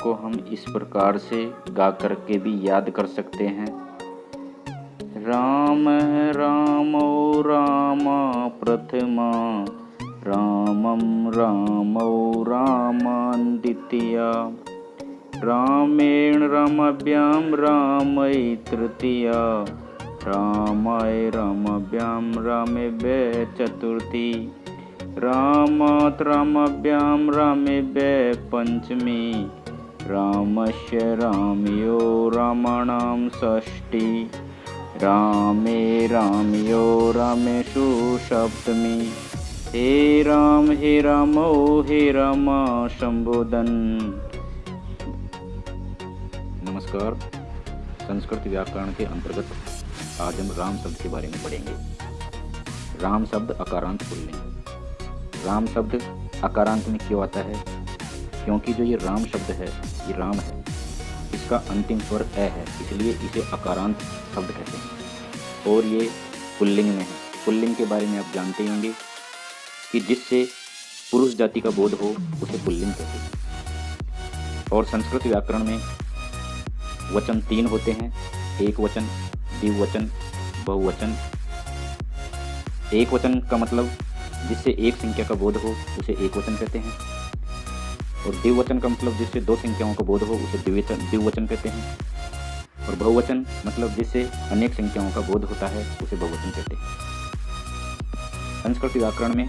को हम इस प्रकार से गा कर के भी याद कर सकते हैं। राम रामो रामा प्रथमा, रामं रामो रामान् द्वितीया, रामेण रमाभ्यां रामै तृतीया, रामाय रमाभ्यां रामेभ्यः चतुर्थी, रामात् रामाभ्यां रामेभ्यः पंचमी, रामस्य रामयो रामाणां षष्ठी, रामे रामयो रामेषु सप्तमी। हे रामो हे रामा संबोधन। नमस्कार। संस्कृत व्याकरण के अंतर्गत आज हम राम शब्द के बारे में पढ़ेंगे। राम शब्द अकारांत पुल्लिंग। राम शब्द अकारांत में क्यों आता है? क्योंकि जो ये राम शब्द है ये राम है, इसका अंतिम स्वर ए है, इसलिए इसे अकारांत शब्द कहते हैं। और ये पुल्लिंग में है। पुल्लिंग के बारे में आप जानते ही होंगे कि जिससे पुरुष जाति का बोध हो उसे पुल्लिंग कहते हैं। और संस्कृत व्याकरण में वचन 3 होते हैं, एक वचन, द्विवचन, बहुवचन। एक वचन का मतलब जिससे एक संख्या का बोध हो उसे एक वचन कहते हैं, और द्विवचन का मतलब जिससे 2 संख्याओं का बोध हो उसे द्विवचन कहते हैं, और बहुवचन मतलब जिससे अनेक संख्याओं का बोध होता है उसे बहुवचन कहते हैं। संस्कृत व्याकरण में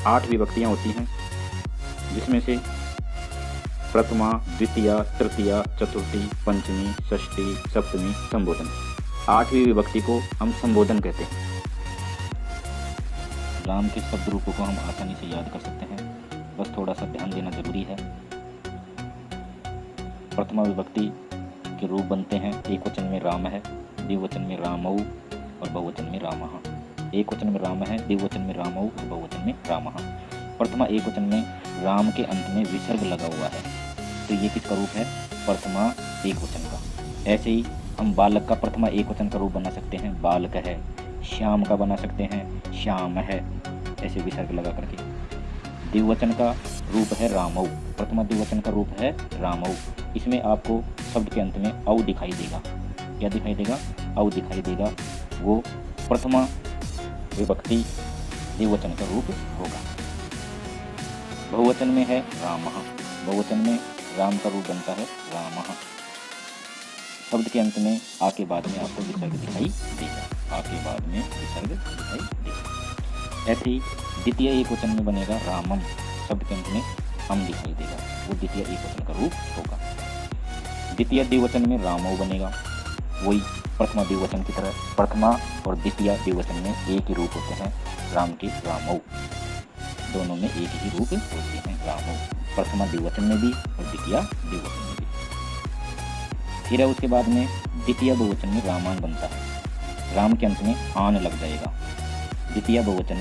8 विभक्तियाँ होती हैं, जिसमें से प्रथमा, द्वितीया, तृतीया, चतुर्थी, पंचमी, षष्ठी, सप्तमी, संबोधन। 8वीं विभक्ति को हम संबोधन कहते हैं। राम के शब्द रूपों को हम आसानी से याद कर सकते हैं, बस थोड़ा सा ध्यान देना जरूरी है। प्रथमा विभक्ति के रूप बनते हैं, एक वचन में राम है, द्विवचन में रामौ और बहुवचन में रामः। एक वचन में राम है, द्विवचन में रामौ और बहुवचन में रामः। प्रथमा एक वचन में राम के अंत में विसर्ग लगा हुआ है, तो ये किसका रूप है? प्रथमा एक वचन का। ऐसे ही हम बालक का प्रथमा एक वचन का रूप बना सकते हैं, बालक है। श्याम का बना सकते हैं, श्याम है, ऐसे विसर्ग लगा करके। द्विवचन का रूप है रामौ, प्रथमा द्विवचन का रूप है रामौ। इसमें आपको शब्द के अंत में औ दिखाई देगा। क्या दिखाई देगा? औ दिखाई देगा। वो प्रथमा विभक्ति द्विवचन का रूप होगा। बहुवचन में है रामः, बहुवचन में राम का रूप बनता है रामः। शब्द के अंत में आ के बाद में आपको विसर्ग दिखाई देगा, आ के बाद में विसर्ग दिखाई देगा। ऐसे ही द्वितीय एक वचन में बनेगा रामम, शब्द के अंत में हम दिखाई देगा, वो द्वितीय एक वचन का रूप होगा। द्वितीय द्विवचन में रामौ बनेगा, वही प्रथमा द्विवचन की तरह। प्रथमा और द्वितीय द्विवचन में एक ही रूप होते हैं, राम के रामौ, दोनों में एक ही रूप होते हैं रामौ, प्रथमा द्विवचन में भी और द्वितीय द्विवचन में भी। फिर है उसके बाद में द्वितीय बहुवचन में रामान बनता है, राम के अंत में आन लग जाएगा। द्वितीय बहुवचन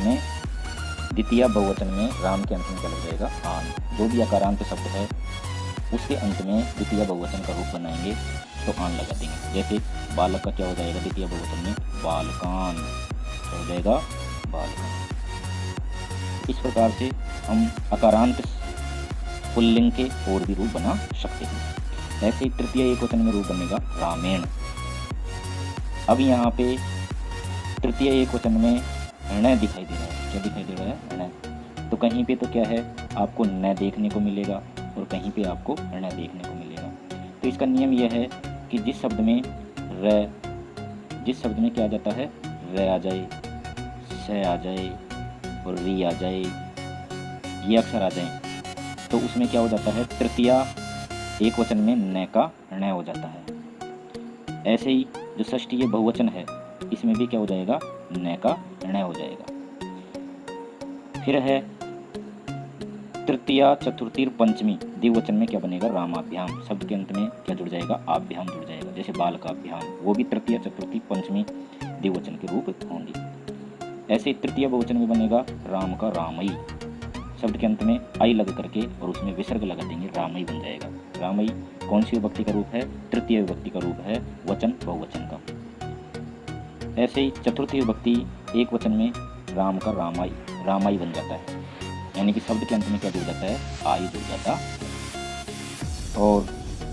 में राम के अंत में क्या लग जाएगा? आन। जो भी अकारांत शब्द है उसके अंत में द्वितीय बहुवचन का रूप बनाएंगे तो आन लगा देंगे। जैसे बालक का क्या हो जाएगा द्वितीय बहुवचन में? बालकान। क्या हो जाएगा? बालकान। इस प्रकार से हम अकारांत पुल्लिंग के और भी रूप बना सकते हैं। ऐसे ही तृतीय एक वचन में रूप बनेगा रामेण। अब यहाँ पे तृतीय एक वचन में ण दिखाई दे रहा है। क्या दिखाई दे रहा है? ण। तो कहीं पे तो क्या है, आपको न देखने को मिलेगा और कहीं पे आपको ण देखने को मिलेगा। तो इसका नियम यह है कि जिस शब्द में क्या आ जाता है, र आ जाए, स आ जाए और री आ जाए, ये अक्षर आ जाए, तो उसमें क्या हो जाता है? तृतीया एक वचन में न का ण हो जाता है। ऐसे ही जो षष्ठी बहुवचन है इसमें भी क्या हो जाएगा? न का ण हो जाएगा। फिर है तृतीया, चतुर्थी और पंचमी द्विवचन में क्या बनेगा? रामाभ्याम। शब्द के अंत में क्या जुड़ जाएगा? आभ्याम जुड़ जाएगा। जैसे बालकाभ्याम, वो भी तृतीय, चतुर्थी, पंचमी द्विवचन के रूप होंगे। ऐसे तृतीय बहुवचन में बनेगा राम का रामई। शब्द के अंत में आई लग करके और उसमें विसर्ग लगा देंगे, रामई बन जाएगा। रामई कौन सी विभक्ति का रूप है? तृतीय विभक्ति का रूप है, वचन बहुवचन का। ऐसे ही चतुर्थी विभक्ति एक वचन में राम का रामाई, रामाई बन जाता है, यानी कि शब्द के अंत में क्या जुड़ जाता है? आई जुड़ जाता। और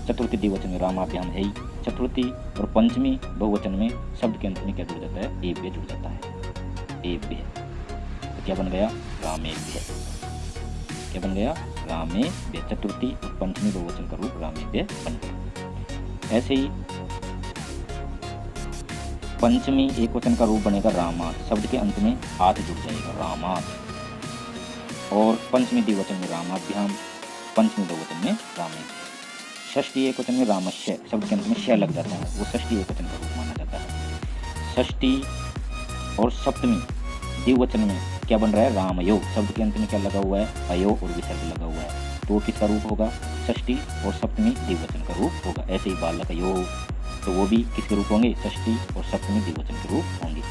चतुर्थी द्विवचन में रामाभ्याम है ही। चतुर्थी और पंचमी बहुवचन में शब्द के अंत में क्या जुड़ जाता है, एव्य जुड़ जाता है, एव्य। तो क्या बन गया, रामेभ्य। क्या बन गया, रामेभ्य। चतुर्थी और पंचमी बहुवचन का रूप रामेभ्य बन गया। ऐसे ही पंचमी एक वचन का रूप बनेगा रामात्, शब्द के अंत में आत जुड़ जाएगा, रामात्। और पंचमी द्विवचन में रामाभ्याम, पंचमी बहुवचन में रामेभ्य। षष्ठी एक वचन में रामस्य, शब्द के अंत में श लग जाता है, वो षष्ठी एक वचन का रूप माना जाता है। षष्ठी और सप्तमी द्विवचन में क्या बन रहा है, रामयो, शब्द के अंत में क्या लगा हुआ है, अयो और विसर्ग लगा हुआ है, तो किसका रूप होगा, षष्ठी और सप्तमी द्विवचन का रूप होगा। ऐसे ही बालकयो, तो वो भी किसके रूप होंगे, षष्ठी और सप्तमी द्विवचन के रूप होंगे।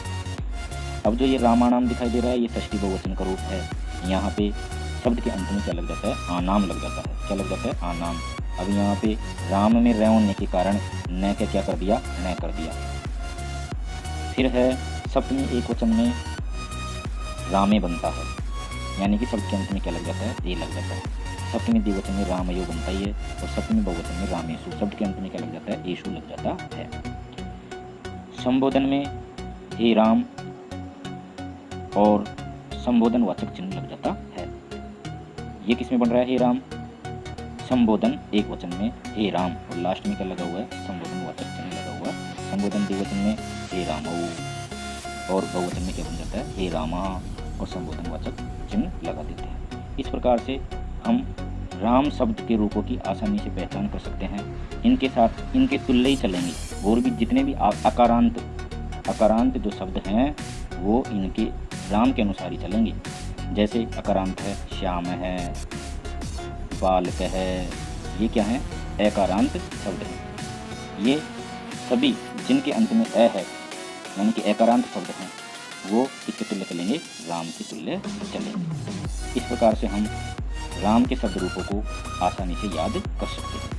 अब जो ये रामानाम दिखाई दे रहा है, ये षष्ठी बहुवचन का रूप है। यहाँ पे शब्द के अंत में क्या लग जाता है, आनाम लग जाता है। क्या लग जाता है, आनाम। अब यहाँ पे राम में र होने के कारण न के क्या कर दिया, न कर दिया। फिर है सप्तमी एक वचन में रामे बनता है, यानी कि शब्द के अंत में क्या लग जाता है, ए लग जाता है। सप्तमी द्विवचन में रामयो बनता ही है, और सप्तमी बहुवचन में रामेशु, शब्द के अंत में क्या लग जाता है, एशु लग जाता है। संबोधन में हे राम और संबोधन वाचक चिन्ह लग जाता है। ये किसमें बन रहा है, हे राम, संबोधन एक वचन में हे राम, और लास्ट में क्या लगा हुआ है, संबोधन वाचक चिन्ह लगा हुआ है। संबोधन द्विवचन में हे रामौ, और बहुवचन में क्या बन जाता है, हे रामा, और संबोधन वाचक चिन्ह लगा देते हैं। इस प्रकार से हम राम शब्द के रूपों की आसानी से पहचान कर सकते हैं। इनके साथ इनके तुल्य ही चलेंगे, और भी जितने भी अकारांत जो शब्द हैं वो इनके राम के अनुसार ही चलेंगे। जैसे अकारांत है, श्याम है, बालक है, ये क्या है, अकारांत शब्द है। ये सभी जिनके अंत में अ है, यानी कि अकारांत शब्द हैं, वो किसके तुल्य चलेंगे, राम के तुल्य चलेंगे। इस प्रकार से हम राम के शब्द रूपों को आसानी से याद कर सकते हैं।